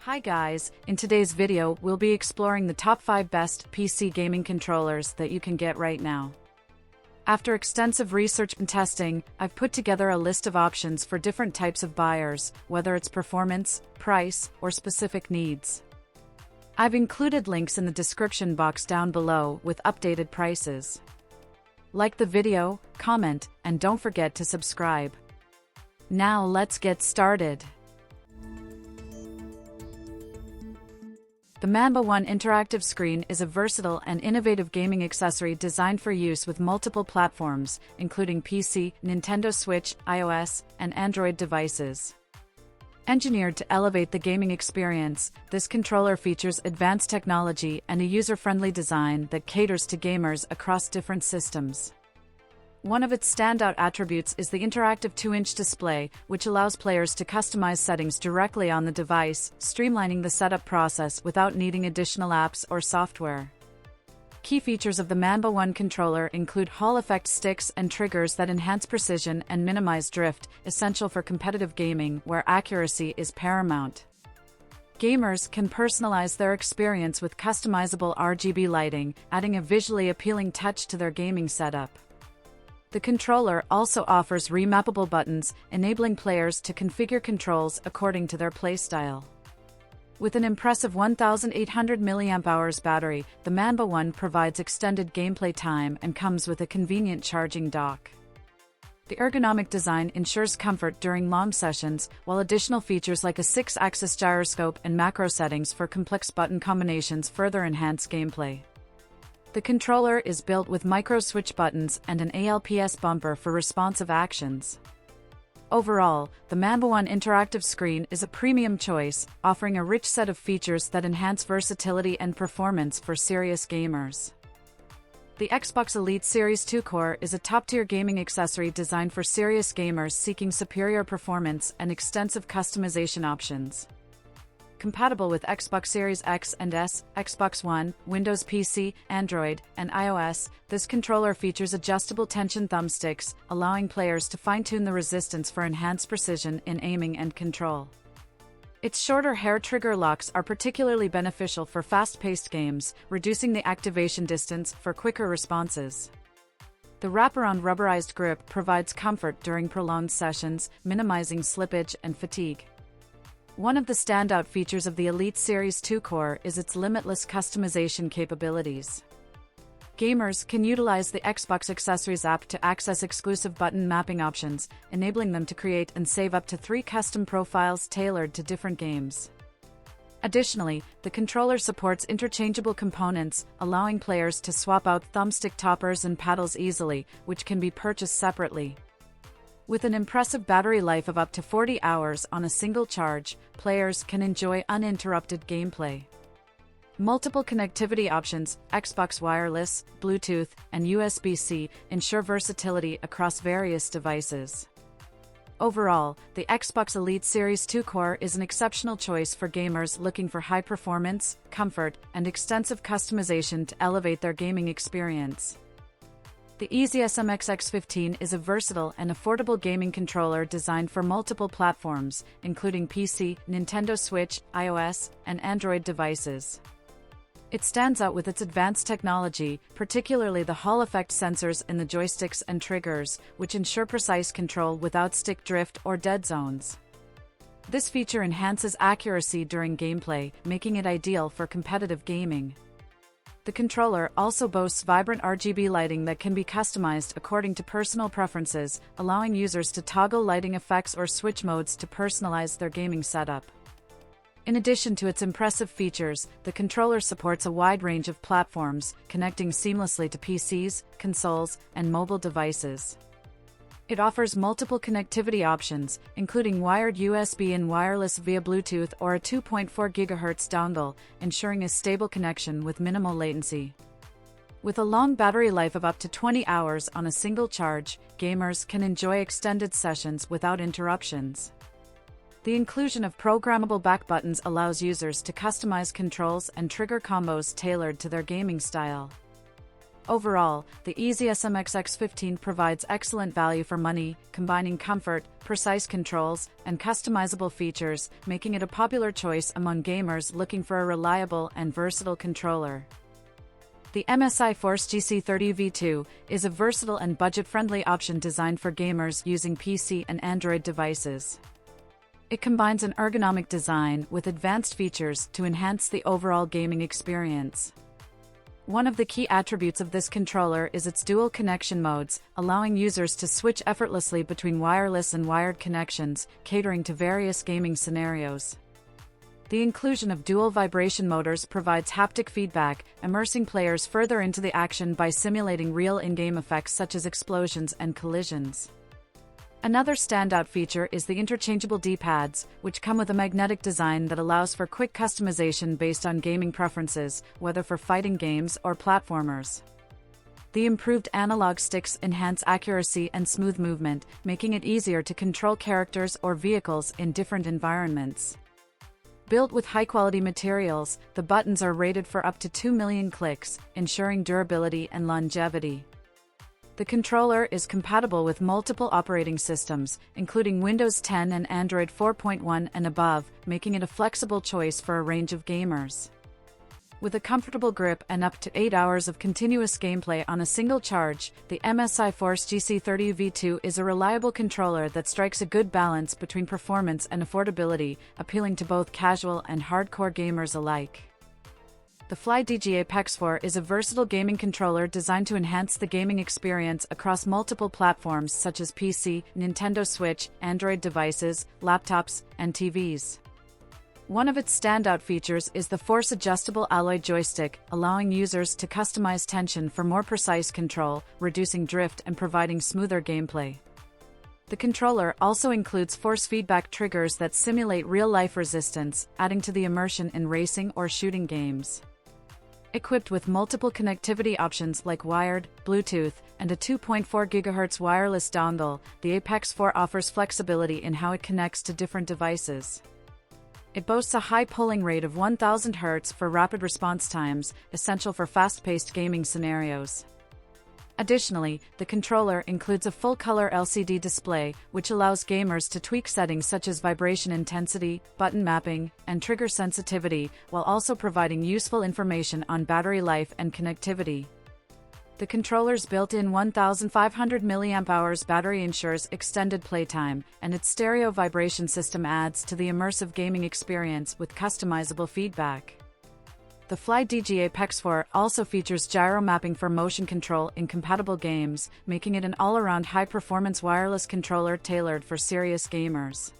Hi guys, in today's video we'll be exploring the top 5 best PC gaming controllers that you can get right now. After extensive research and testing, I've put together a list of options for different types of buyers, whether it's performance, price, or specific needs. I've included links in the description box down below with updated prices. Like the video, comment, and don't forget to subscribe. Now let's get started. The manbaone interactive screen is a versatile and innovative gaming accessory designed for use with multiple platforms, including PC, Nintendo Switch, iOS, and Android devices. Engineered to elevate the gaming experience, this controller features advanced technology and a user-friendly design that caters to gamers across different systems. One of its standout attributes is the interactive 2-inch display, which allows players to customize settings directly on the device, streamlining the setup process without needing additional apps or software. Key features of the manbaone controller include Hall effect sticks and triggers that enhance precision and minimize drift, essential for competitive gaming where accuracy is paramount. Gamers can personalize their experience with customizable RGB lighting, adding a visually appealing touch to their gaming setup. The controller also offers remappable buttons, enabling players to configure controls according to their playstyle. With an impressive 1,800 mAh battery, the manbaone provides extended gameplay time and comes with a convenient charging dock. The ergonomic design ensures comfort during long sessions, while additional features like a 6-axis gyroscope and macro settings for complex button combinations further enhance gameplay. The controller is built with micro-switch buttons and an ALPS bumper for responsive actions. Overall, the manbaone interactive screen is a premium choice, offering a rich set of features that enhance versatility and performance for serious gamers. The Xbox Elite Series 2 Core is a top-tier gaming accessory designed for serious gamers seeking superior performance and extensive customization options. Compatible with Xbox Series X and S, Xbox One, Windows PC, Android, and iOS, this controller features adjustable tension thumbsticks, allowing players to fine-tune the resistance for enhanced precision in aiming and control. Its shorter hair trigger locks are particularly beneficial for fast-paced games, reducing the activation distance for quicker responses. The wraparound rubberized grip provides comfort during prolonged sessions, minimizing slippage and fatigue. One of the standout features of the Elite Series 2 Core is its limitless customization capabilities. Gamers can utilize the Xbox Accessories app to access exclusive button mapping options, enabling them to create and save up to 3 custom profiles tailored to different games. Additionally, the controller supports interchangeable components, allowing players to swap out thumbstick toppers and paddles easily, which can be purchased separately. With an impressive battery life of up to 40 hours on a single charge, players can enjoy uninterrupted gameplay. Multiple connectivity options, Xbox Wireless, Bluetooth, and USB-C, ensure versatility across various devices. Overall, the Xbox Elite Series 2 Core is an exceptional choice for gamers looking for high performance, comfort, and extensive customization to elevate their gaming experience. The EasySMX X15 is a versatile and affordable gaming controller designed for multiple platforms, including PC, Nintendo Switch, iOS, and Android devices. It stands out with its advanced technology, particularly the Hall effect sensors in the joysticks and triggers, which ensure precise control without stick drift or dead zones. This feature enhances accuracy during gameplay, making it ideal for competitive gaming. The controller also boasts vibrant RGB lighting that can be customized according to personal preferences, allowing users to toggle lighting effects or switch modes to personalize their gaming setup. In addition to its impressive features, the controller supports a wide range of platforms, connecting seamlessly to PCs, consoles, and mobile devices. It offers multiple connectivity options, including wired USB and wireless via Bluetooth or a 2.4 GHz dongle, ensuring a stable connection with minimal latency. With a long battery life of up to 20 hours on a single charge, gamers can enjoy extended sessions without interruptions. The inclusion of programmable back buttons allows users to customize controls and trigger combos tailored to their gaming style. Overall, the EasySMX X15 provides excellent value for money, combining comfort, precise controls, and customizable features, making it a popular choice among gamers looking for a reliable and versatile controller. The MSI Force GC30 V2 is a versatile and budget-friendly option designed for gamers using PC and Android devices. It combines an ergonomic design with advanced features to enhance the overall gaming experience. One of the key attributes of this controller is its dual connection modes, allowing users to switch effortlessly between wireless and wired connections, catering to various gaming scenarios. The inclusion of dual vibration motors provides haptic feedback, immersing players further into the action by simulating real in-game effects such as explosions and collisions. Another standout feature is the interchangeable D-pads, which come with a magnetic design that allows for quick customization based on gaming preferences, whether for fighting games or platformers. The improved analog sticks enhance accuracy and smooth movement, making it easier to control characters or vehicles in different environments. Built with high-quality materials, the buttons are rated for up to 2 million clicks, ensuring durability and longevity. The controller is compatible with multiple operating systems, including Windows 10 and Android 4.1 and above, making it a flexible choice for a range of gamers. With a comfortable grip and up to 8 hours of continuous gameplay on a single charge, the MSI Force GC30 V2 is a reliable controller that strikes a good balance between performance and affordability, appealing to both casual and hardcore gamers alike. The Flydigi Apex 4 is a versatile gaming controller designed to enhance the gaming experience across multiple platforms such as PC, Nintendo Switch, Android devices, laptops, and TVs. One of its standout features is the Force adjustable alloy joystick, allowing users to customize tension for more precise control, reducing drift and providing smoother gameplay. The controller also includes force feedback triggers that simulate real-life resistance, adding to the immersion in racing or shooting games. Equipped with multiple connectivity options like wired, Bluetooth, and a 2.4 GHz wireless dongle, the Apex 4 offers flexibility in how it connects to different devices. It boasts a high polling rate of 1000 Hz for rapid response times, essential for fast-paced gaming scenarios. Additionally, the controller includes a full-color LCD display, which allows gamers to tweak settings such as vibration intensity, button mapping, and trigger sensitivity, while also providing useful information on battery life and connectivity. The controller's built-in 1500 mAh battery ensures extended playtime, and its stereo vibration system adds to the immersive gaming experience with customizable feedback. The Flydigi Apex 4 also features gyro mapping for motion control in compatible games, making it an all-around high-performance wireless controller tailored for serious gamers.